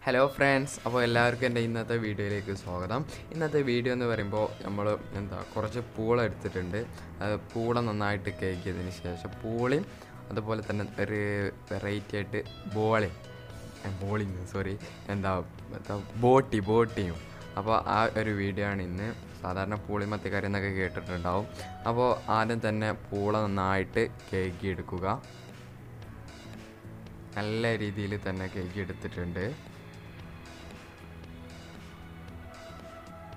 Hello friends, അപ്പോൾ എല്ലാവർക്കും എൻ്റെ ഇന്നത്തെ വീഡിയോയിലേക്ക് സ്വാഗതം. ഇന്നത്തെ വീഡിയോ എന്ന് പറയുമ്പോൾ നമ്മൾ കുറച്ച് പൂള എടുത്തിട്ടുണ്ട്. പൂള നന്നായിട്ട് കേക്കിയതിന് ശേഷം പൂളയും അതുപോലെ തന്നെ ഒരു വെറൈറ്റി ആയിട്ട് ബോട്ടിയും അപ്പോൾ ആ ഒരു വീഡിയോ ആണ് ഇന്ന്. സാധാരണ പൂളി മത്തിക്കറി എന്നൊക്കെ കേട്ടിട്ടുണ്ടാവും. അപ്പോൾ ആദ്യം തന്നെ പൂള നന്നായിട്ട് കേക്ക് എടുക്കുക. നല്ല രീതിയിൽ തന്നെ കേക്ക് എടുത്തിട്ടുണ്ട്.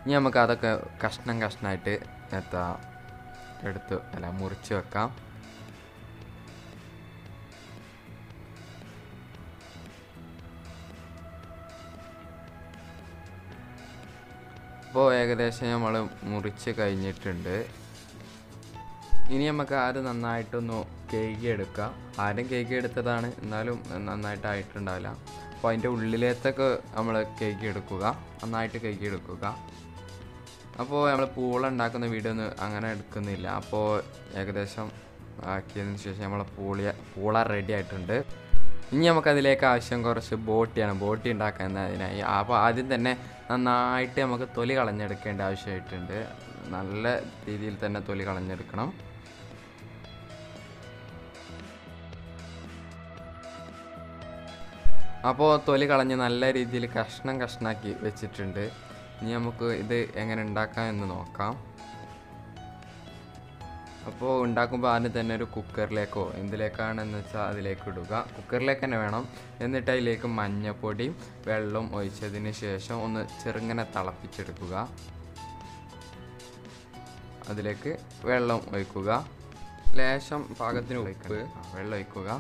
ഇനി നമുക്ക് അതൊക്കെ കഷ്ണമായിട്ട് മുറിച്ച് വെക്കാം. അപ്പോൾ ഏകദേശം നമ്മൾ മുറിച്ച് കഴിഞ്ഞിട്ടുണ്ട്. ഇനി നമുക്ക് അത് നന്നായിട്ടൊന്ന് കേക്ക് എടുക്കാം. ആരും കേക്ക് എടുത്തതാണ്, എന്നാലും നന്നായിട്ടായിട്ടുണ്ടാവില്ല. അപ്പോൾ അതിൻ്റെ ഉള്ളിലേത്തൊക്കെ നമ്മൾ കേക്ക് എടുക്കുക, നന്നായിട്ട് കേക്ക് എടുക്കുക. അപ്പോൾ നമ്മൾ പൂള ഉണ്ടാക്കുന്ന വീഡിയോ ഒന്നും അങ്ങനെ എടുക്കുന്നില്ല. അപ്പോൾ ഏകദേശം ആക്കിയതിന് ശേഷം നമ്മൾ പൂള റെഡി ആയിട്ടുണ്ട്. ഇനി നമുക്കതിലേക്ക് ആവശ്യം കുറച്ച് ബോട്ടിയാണ്. ബോട്ടി ഉണ്ടാക്കുന്നതിനായി അപ്പോൾ ആദ്യം തന്നെ നന്നായിട്ട് നമുക്ക് തൊലി കളഞ്ഞെടുക്കേണ്ട ആവശ്യമായിട്ടുണ്ട്. നല്ല രീതിയിൽ തന്നെ തൊലി കളഞ്ഞെടുക്കണം. അപ്പോൾ തൊലി കളഞ്ഞ് നല്ല രീതിയിൽ കഷ്ണാക്കി വെച്ചിട്ടുണ്ട്. ഇനി നമുക്ക് ഇത് എങ്ങനെ ഉണ്ടാക്കാം എന്ന് നോക്കാം. അപ്പോൾ ഉണ്ടാക്കുമ്പോൾ ആദ്യം തന്നെ ഒരു കുക്കറിലേക്കോ എന്തിലേക്കാണെന്ന് വെച്ചാൽ അതിലേക്ക് ഇടുക. കുക്കറിലേക്ക് തന്നെ വേണം. എന്നിട്ട് അതിലേക്ക് മഞ്ഞൾപ്പൊടിയും വെള്ളവും ഒഴിച്ചതിന് ശേഷം ഒന്ന് ചെറുങ്ങനെ തിളപ്പിച്ചെടുക്കുക. അതിലേക്ക് വെള്ളം ഒഴിക്കുക. ലേശം പാകത്തിന് ഉപ്പ് വെള്ളം ഒഴിക്കുക.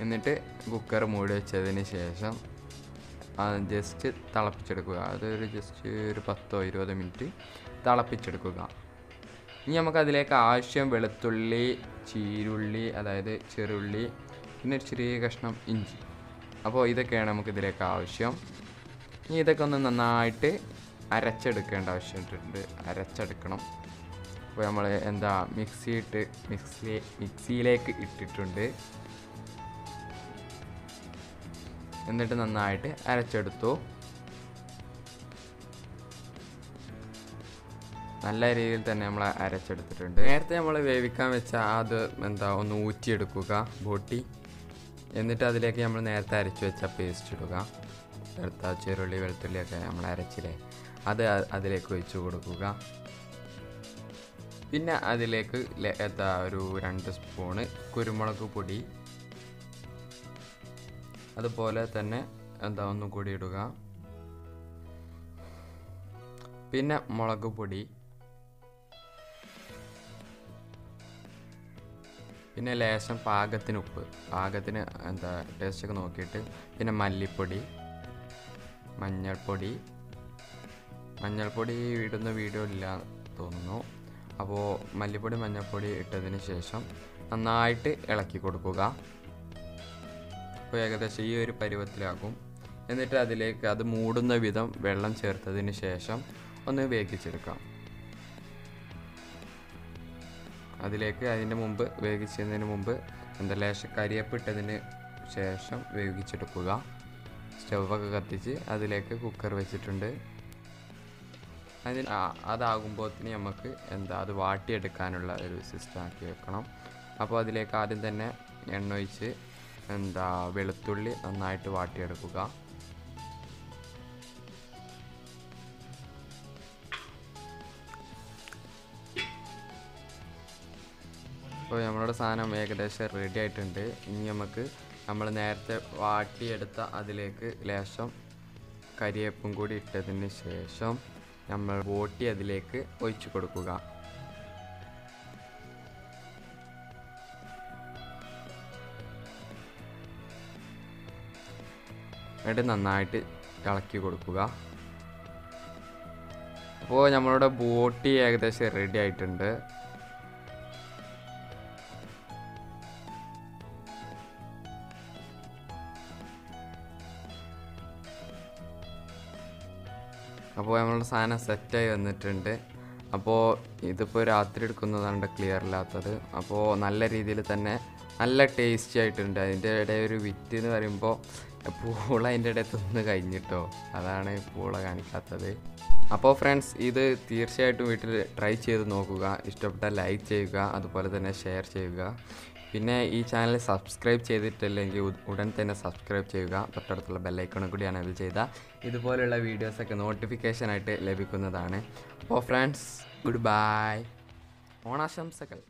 എന്നിട്ട് കുക്കർ മൂടി വെച്ചതിന് ശേഷം ജസ്റ്റ് തിളപ്പിച്ചെടുക്കുക. അതൊരു ജസ്റ്റ് ഒരു 10-20 മിനിറ്റ് തിളപ്പിച്ചെടുക്കുക. ഇനി നമുക്കതിലേക്ക് ആവശ്യം വെളുത്തുള്ളി, ചീരുള്ളി, അതായത് ചെറുള്ളി, പിന്നെ ഒരു ചെറിയ കഷ്ണം ഇഞ്ചി. അപ്പോൾ ഇതൊക്കെയാണ് നമുക്കിതിലേക്ക് ആവശ്യം. ഇനി ഇതൊക്കെ ഒന്ന് നന്നായിട്ട് അരച്ചെടുക്കേണ്ട ആവശ്യമുണ്ട്. അരച്ചെടുക്കണം. അപ്പോൾ നമ്മൾ മിക്സിയിലേക്ക് ഇട്ടിട്ടുണ്ട്. എന്നിട്ട് നന്നായിട്ട് അരച്ചെടുത്തു. നല്ല രീതിയിൽ തന്നെ നമ്മൾ അരച്ചെടുത്തിട്ടുണ്ട്. നേരത്തെ നമ്മൾ വേവിക്കാൻ വെച്ച അത് ഒന്ന് ഊറ്റിയെടുക്കുക ബോട്ടി. എന്നിട്ട് അതിലേക്ക് നമ്മൾ നേരത്തെ അരച്ച് വെച്ച പേസ്റ്റ് ഇടുക. ചെറുള്ളി വെളുത്തുള്ളിയൊക്കെ നമ്മൾ അരച്ചില്ലേ, അത് അതിലേക്ക് ഒഴിച്ച് കൊടുക്കുക. പിന്നെ അതിലേക്ക് ഒരു 2 സ്പൂണ് കുരുമുളക് പൊടി, അതുപോലെ തന്നെ ഒന്നും കൂടി ഇടുക. പിന്നെ മുളക് പൊടി, പിന്നെ ലേശം പാകത്തിന് ഉപ്പ്, പാകത്തിന് ടേസ്റ്റൊക്കെ നോക്കിയിട്ട്, പിന്നെ മല്ലിപ്പൊടി, മഞ്ഞൾപ്പൊടി ഇടുന്ന വീഡിയോ ഇല്ല തോന്നുന്നു. അപ്പോൾ മല്ലിപ്പൊടി മഞ്ഞൾപ്പൊടി ഇട്ടതിന് ശേഷം നന്നായിട്ട് ഇളക്കി കൊടുക്കുക. അപ്പോൾ ഏകദേശം ഈ ഒരു പരുവത്തിലാകും. എന്നിട്ട് അതിലേക്ക് അത് മൂടുന്ന വിധം വെള്ളം ചേർത്തതിന് ശേഷം ഒന്ന് വേവിച്ചെടുക്കാം. വേവിച്ചതിന് മുമ്പ് ലേശം കരിയേപ്പ് ഇട്ടതിന് ശേഷം വേവിച്ചെടുക്കുക. സ്റ്റൗവൊക്കെ കത്തിച്ച് അതിലേക്ക് കുക്കർ വെച്ചിട്ടുണ്ട്. അതാകുമ്പോഴത്തേന് നമുക്ക് അത് വാട്ടിയെടുക്കാനുള്ള ഒരു സിസ്റ്റം ആക്കി വെക്കണം. അപ്പോൾ അതിലേക്ക് ആദ്യം തന്നെ എണ്ണ ഒഴിച്ച് വെളുത്തുള്ളി നന്നായിട്ട് വാട്ടിയെടുക്കുക. അപ്പോൾ നമ്മളുടെ സാധനം ഏകദേശം റെഡി ആയിട്ടുണ്ട്. ഇനി നമുക്ക് നമ്മൾ നേരത്തെ വാട്ടിയെടുത്ത അതിലേക്ക് ലേശം കരിയേപ്പും കൂടി ഇട്ടതിന് ശേഷം നമ്മൾ ബോട്ടി അതിലേക്ക് ഒഴിച്ചു കൊടുക്കുക. എന്നിട്ട് നന്നായിട്ട് ഇളക്കി കൊടുക്കുക. അപ്പോൾ നമ്മളുടെ ബോട്ടി ഏകദേശം റെഡി ആയിട്ടുണ്ട്. അപ്പോൾ നമ്മളുടെ സാധനം സെറ്റായി വന്നിട്ടുണ്ട്. അപ്പോൾ ഇതിപ്പോൾ രാത്രി എടുക്കുന്നതാണ് ക്ലിയർ ഇല്ലാത്തത്. അപ്പോൾ നല്ല രീതിയിൽ തന്നെ നല്ല ടേസ്റ്റി ആയിട്ടുണ്ട്. അതിൻ്റെ ഇടയിൽ ഒരു വിറ്റ് എന്ന് പറയുമ്പോൾ പൂള അതിൻ്റെ ഇടയിൽ തിന്ന് കഴിഞ്ഞിട്ടോ, അതാണ് പൂള കാണിക്കാത്തത്. അപ്പോൾ ഫ്രണ്ട്സ്, ഇത് തീർച്ചയായിട്ടും വീട്ടിൽ ട്രൈ ചെയ്ത് നോക്കുക. ഇഷ്ടപ്പെട്ടാൽ ലൈക്ക് ചെയ്യുക, അതുപോലെ തന്നെ ഷെയർ ചെയ്യുക. പിന്നെ ഈ ചാനൽ സബ്സ്ക്രൈബ് ചെയ്തിട്ടില്ലെങ്കിൽ ഉടൻ തന്നെ സബ്സ്ക്രൈബ് ചെയ്യുക. തൊട്ടടുത്തുള്ള ബെല്ലൈക്കണും കൂടി എനേബിൾ ചെയ്താൽ ഇതുപോലെയുള്ള വീഡിയോസൊക്കെ നോട്ടിഫിക്കേഷനായിട്ട് ലഭിക്കുന്നതാണ്. അപ്പോൾ ഫ്രണ്ട്സ്, ഗുഡ് ബൈ, ഓണാശംസകൾ.